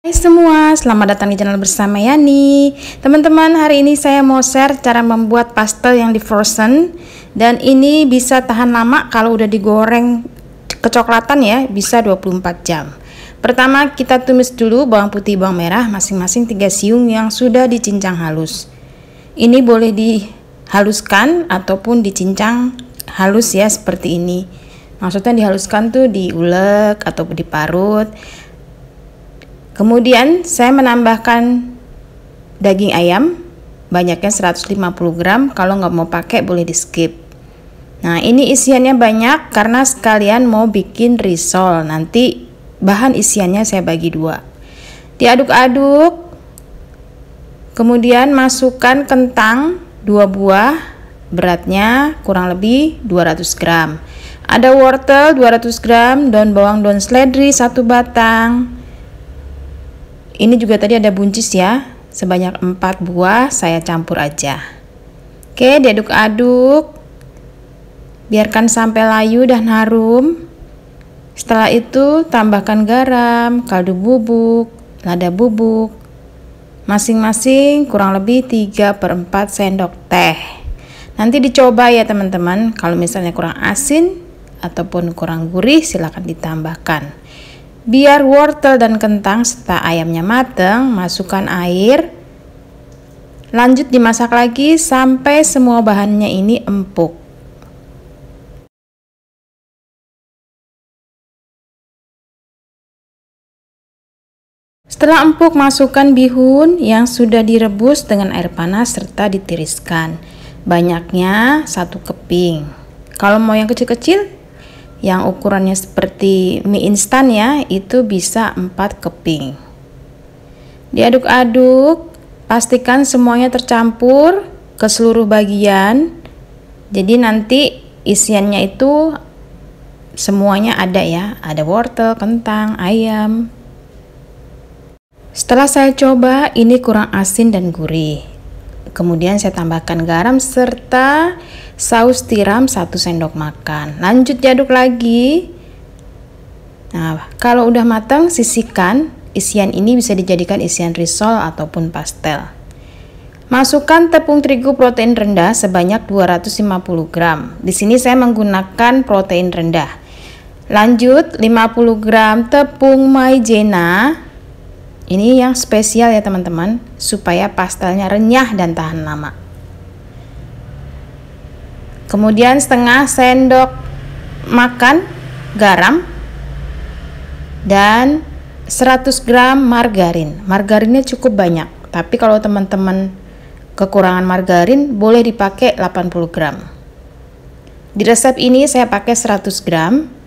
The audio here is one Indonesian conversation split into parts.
Hai semua, selamat datang di channel bersama Yani. Teman-teman, hari ini saya mau share cara membuat pastel yang di frozen. Dan ini bisa tahan lama kalau udah digoreng kecoklatan ya, bisa 24 jam. Pertama kita tumis dulu bawang putih, bawang merah masing-masing 3 siung yang sudah dicincang halus. Ini boleh dihaluskan ataupun dicincang halus ya, seperti ini. Maksudnya dihaluskan tuh diulek ataupun diparut. Kemudian saya menambahkan daging ayam, banyaknya 150 gram, kalau nggak mau pakai boleh di skip. Nah ini isiannya banyak karena sekalian mau bikin risol, nanti bahan isiannya saya bagi dua. Diaduk-aduk, kemudian masukkan kentang 2 buah, beratnya kurang lebih 200 gram. Ada wortel 200 gram, daun bawang, daun seledri 1 batang. Ini juga tadi ada buncis ya, sebanyak 4 buah, saya campur aja. Oke, diaduk-aduk, biarkan sampai layu dan harum. Setelah itu tambahkan garam, kaldu bubuk, lada bubuk, masing-masing kurang lebih 3/4 sendok teh. Nanti dicoba ya teman-teman, kalau misalnya kurang asin ataupun kurang gurih silahkan ditambahkan. Biar wortel dan kentang serta ayamnya matang, masukkan air. Lanjut dimasak lagi sampai semua bahannya ini empuk. Setelah empuk, masukkan bihun yang sudah direbus dengan air panas serta ditiriskan. Banyaknya 1 keping. Kalau mau yang kecil-kecil, yang ukurannya seperti mie instan ya, itu bisa 4 keping. Diaduk-aduk, pastikan semuanya tercampur ke seluruh bagian. Jadi nanti isiannya itu semuanya ada ya, ada wortel, kentang, ayam. Setelah saya coba, ini kurang asin dan gurih. Kemudian saya tambahkan garam serta saus tiram 1 sendok makan. Lanjut diaduk lagi. Nah, kalau udah matang, sisihkan. Isian ini bisa dijadikan isian risol ataupun pastel. Masukkan tepung terigu protein rendah sebanyak 250 gram. Di sini saya menggunakan protein rendah. Lanjut 50 gram tepung maizena. Ini yang spesial ya teman-teman, supaya pastelnya renyah dan tahan lama. Kemudian setengah sendok makan garam dan 100 gram margarin. Margarinnya cukup banyak, tapi kalau teman-teman kekurangan margarin boleh dipakai 80 gram. Di resep ini saya pakai 100 gram.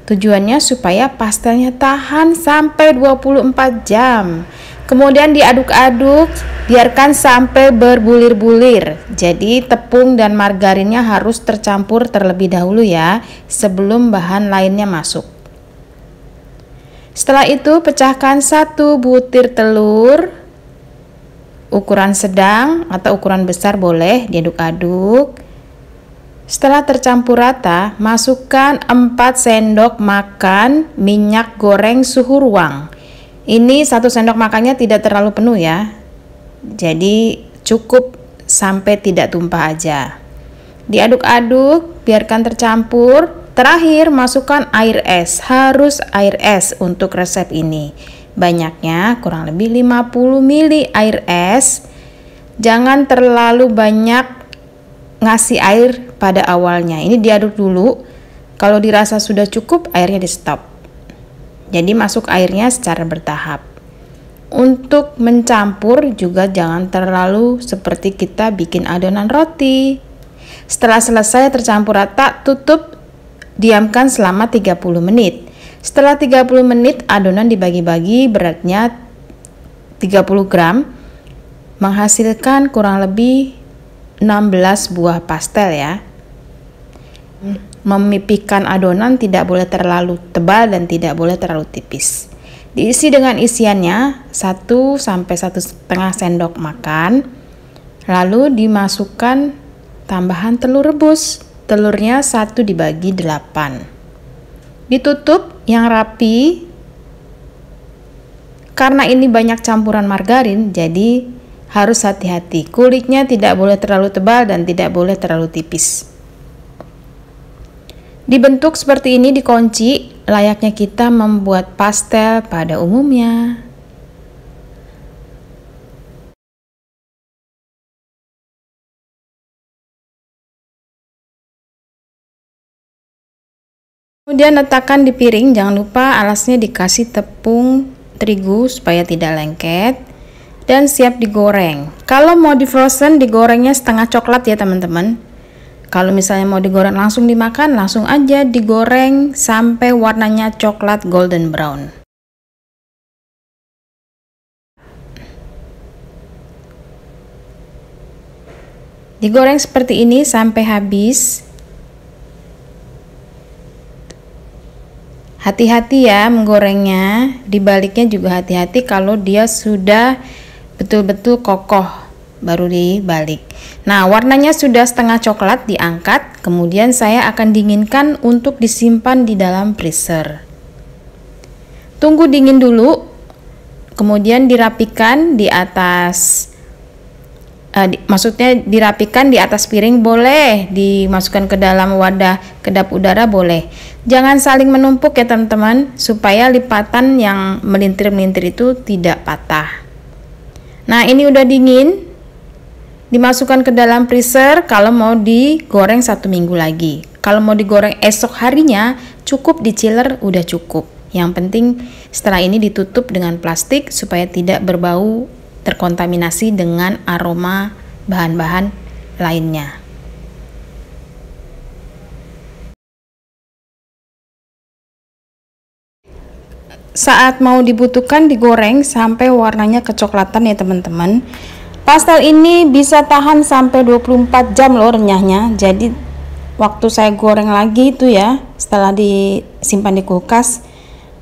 Tujuannya supaya pastelnya tahan sampai 24 jam. Kemudian diaduk-aduk, biarkan sampai berbulir-bulir. Jadi tepung dan margarinnya harus tercampur terlebih dahulu ya, sebelum bahan lainnya masuk. Setelah itu pecahkan 1 butir telur, ukuran sedang atau ukuran besar boleh, diaduk-aduk. Setelah tercampur rata, masukkan 4 sendok makan minyak goreng suhu ruang. Ini 1 sendok makannya tidak terlalu penuh ya. Jadi cukup sampai tidak tumpah aja. Diaduk-aduk, biarkan tercampur. Terakhir masukkan air es. Harus air es untuk resep ini. Banyaknya kurang lebih 50 ml air es. Jangan terlalu banyak ngasih air pada awalnya. Ini diaduk dulu. Kalau dirasa sudah cukup, airnya di stop. Jadi masuk airnya secara bertahap. Untuk mencampur juga jangan terlalu seperti kita bikin adonan roti. Setelah selesai tercampur rata, tutup, diamkan selama 30 menit. Setelah 30 menit adonan dibagi-bagi, beratnya 30 gram, menghasilkan kurang lebih 16 buah pastel ya. Memipihkan adonan tidak boleh terlalu tebal dan tidak boleh terlalu tipis. Diisi dengan isiannya 1 sampai 1,5 sendok makan. Lalu dimasukkan tambahan telur rebus. Telurnya 1 dibagi 8. Ditutup yang rapi Karena ini banyak campuran margarin, jadi harus hati-hati. Kulitnya tidak boleh terlalu tebal dan tidak boleh terlalu tipis. Dibentuk seperti ini dikunci, layaknya kita membuat pastel pada umumnya. Kemudian letakkan di piring, jangan lupa alasnya dikasih tepung terigu supaya tidak lengket, dan siap digoreng. Kalau mau di frozen, digorengnya setengah coklat ya teman-teman. Kalau misalnya mau digoreng langsung dimakan, langsung aja digoreng sampai warnanya coklat golden brown. Digoreng seperti ini sampai habis. Hati-hati ya menggorengnya, dibaliknya juga hati-hati kalau dia sudah betul-betul kokoh, baru dibalik. Nah, warnanya sudah setengah coklat, diangkat, kemudian saya akan dinginkan untuk disimpan di dalam freezer. Tunggu dingin dulu, kemudian dirapikan di atas, maksudnya dirapikan di atas piring, boleh dimasukkan ke dalam wadah kedap udara, boleh. Jangan saling menumpuk ya teman-teman, supaya lipatan yang melintir-melintir itu tidak patah. Nah, ini udah dingin, dimasukkan ke dalam freezer. Kalau mau digoreng 1 minggu lagi, kalau mau digoreng esok harinya, cukup di chiller, udah cukup. Yang penting setelah ini ditutup dengan plastik supaya tidak berbau, terkontaminasi dengan aroma bahan-bahan lainnya. Saat mau dibutuhkan digoreng sampai warnanya kecoklatan ya teman-teman. Pastel ini bisa tahan sampai 24 jam loh renyahnya. Jadi waktu saya goreng lagi itu ya, setelah disimpan di kulkas,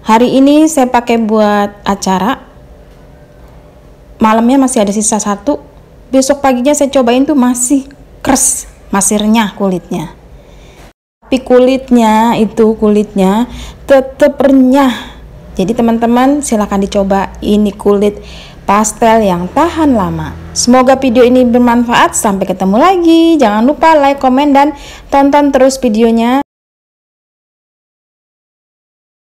hari ini saya pakai buat acara, malamnya masih ada sisa 1, besok paginya saya cobain tuh masih keras, masih renyah kulitnya. Tapi kulitnya tetap renyah. Jadi teman-teman silahkan dicoba, ini kulit pastel yang tahan lama. Semoga video ini bermanfaat, sampai ketemu lagi. Jangan lupa like, komen, dan tonton terus videonya.